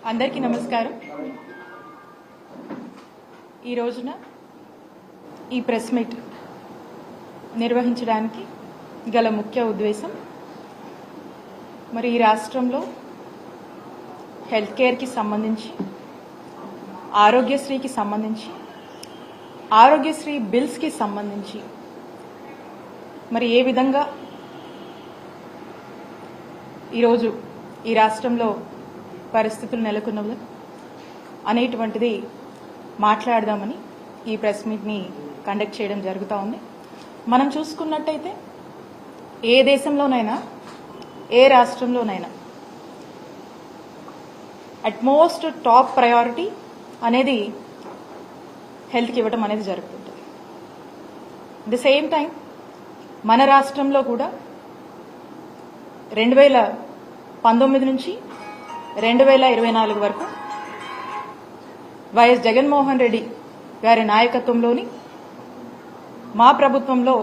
అందరికీ నమస్కారం. ఈ రోజున ఈ ప్రెస్ మీట్ నిర్వహించడానికి గల ముఖ్య ఉద్దేశం మరి ఈ రాష్ట్రంలో హెల్త్ కేర్కి సంబంధించి ఆరోగ్యశ్రీకి సంబంధించి ఆరోగ్యశ్రీ బిల్స్కి సంబంధించి మరి ఏ విధంగా ఈరోజు ఈ రాష్ట్రంలో పరిస్థితులు నెలకొన్నవి అనేటువంటిది మాట్లాడదామని ఈ ప్రెస్ మీట్ని కండక్ట్ చేయడం జరుగుతూ ఉంది. మనం చూసుకున్నట్టయితే ఏ దేశంలోనైనా ఏ రాష్ట్రంలోనైనా అట్మోస్ట్ టాప్ ప్రయారిటీ అనేది హెల్త్కి ఇవ్వడం అనేది జరుగుతుంటుంది. అట్ ద సేమ్ టైం మన రాష్ట్రంలో కూడా 2019 నుంచి 2024 వరకు వైఎస్ జగన్మోహన్ రెడ్డి గారి నాయకత్వంలోని మా ప్రభుత్వంలో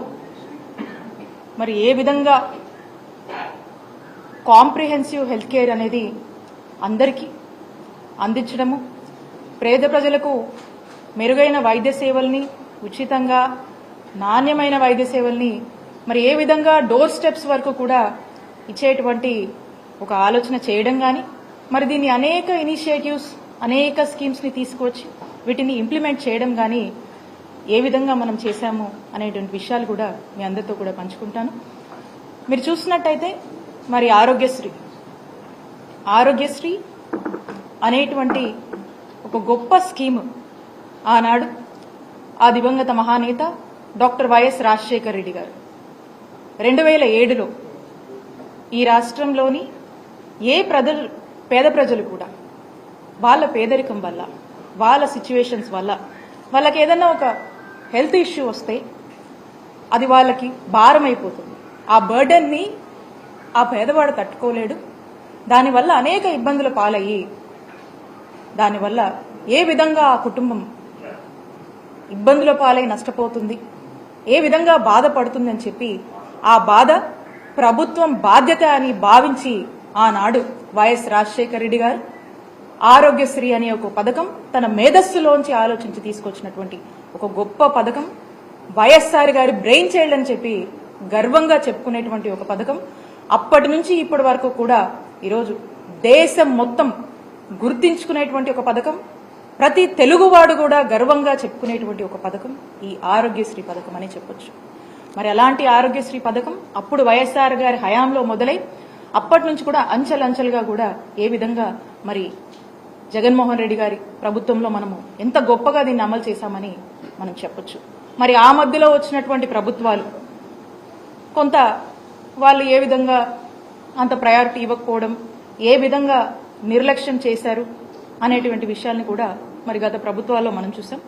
మరి ఏ విధంగా కాంప్రిహెన్సివ్ హెల్త్ కేర్ అనేది అందరికీ అందించడము, పేద ప్రజలకు మెరుగైన వైద్య సేవల్ని ఉచితంగా నాణ్యమైన వైద్య సేవల్ని మరి ఏ విధంగా డోర్ స్టెప్స్ వరకు కూడా ఇచ్చేటువంటి ఒక ఆలోచన చేయడం కానీ మరి దీన్ని అనేక ఇనిషియేటివ్స్ అనేక స్కీమ్స్ని తీసుకొచ్చి వీటిని ఇంప్లిమెంట్ చేయడం కానీ ఏ విధంగా మనం చేశాము అనేటువంటి విషయాలు కూడా మీ అందరితో కూడా పంచుకుంటాను. మీరు చూసినట్టయితే మరి ఆరోగ్యశ్రీ అనేటువంటి ఒక గొప్ప స్కీమ్ ఆనాడు ఆ దివంగత మహానేత డాక్టర్ వైఎస్ రాజశేఖర్ రెడ్డి గారు 2007లో ఈ రాష్ట్రంలోని పేద ప్రజలు కూడా వాళ్ళ పేదరికం వల్ల వాళ్ళ సిచ్యువేషన్స్ వల్ల వాళ్ళకి ఏదన్నా ఒక హెల్త్ ఇష్యూ వస్తే అది వాళ్ళకి భారం అయిపోతుంది. ఆ బర్డన్ని ఆ పేదవాడు తట్టుకోలేడు. దానివల్ల అనేక ఇబ్బందుల పాలయ్యి దానివల్ల ఏ విధంగా ఆ కుటుంబం ఇబ్బందుల పాలై నష్టపోతుంది, ఏ విధంగా బాధపడుతుంది అని చెప్పి ఆ బాధ ప్రభుత్వం బాధ్యత అని భావించి ఆనాడు వైఎస్ రాజశేఖర రెడ్డి గారు ఆరోగ్యశ్రీ అనే ఒక పథకం తన మేధస్సులోంచి ఆలోచించి తీసుకొచ్చినటువంటి ఒక గొప్ప పథకం, వైఎస్ఆర్ గారి బ్రెయిన్ చైల్డ్ అని చెప్పి గర్వంగా చెప్పుకునేటువంటి ఒక పథకం. అప్పటి నుంచి ఇప్పటి వరకు కూడా ఈరోజు దేశం మొత్తం గుర్తించుకునేటువంటి ఒక పథకం, ప్రతి తెలుగువాడు కూడా గర్వంగా చెప్పుకునేటువంటి ఒక పథకం ఈ ఆరోగ్యశ్రీ పథకం అని చెప్పొచ్చు. మరి అలాంటి ఆరోగ్యశ్రీ పథకం అప్పుడు వైఎస్ఆర్ గారి హయాంలో మొదలై అప్పటి నుంచి కూడా అంచెలంచెలుగా కూడా ఏ విధంగా మరి జగన్మోహన్ రెడ్డి గారి ప్రభుత్వంలో మనము ఎంత గొప్పగా దీన్ని అమలు చేశామని మనం చెప్పొచ్చు. మరి ఆ మధ్యలో వచ్చినటువంటి ప్రభుత్వాలు కొంత వాళ్ళు ఏ విధంగా అంత ప్రయారిటీ ఇవ్వకపోవడం, ఏ విధంగా నిర్లక్ష్యం చేశారు అనేటువంటి విషయాల్ని కూడా మరి గత ప్రభుత్వాల్లో మనం చూసాం.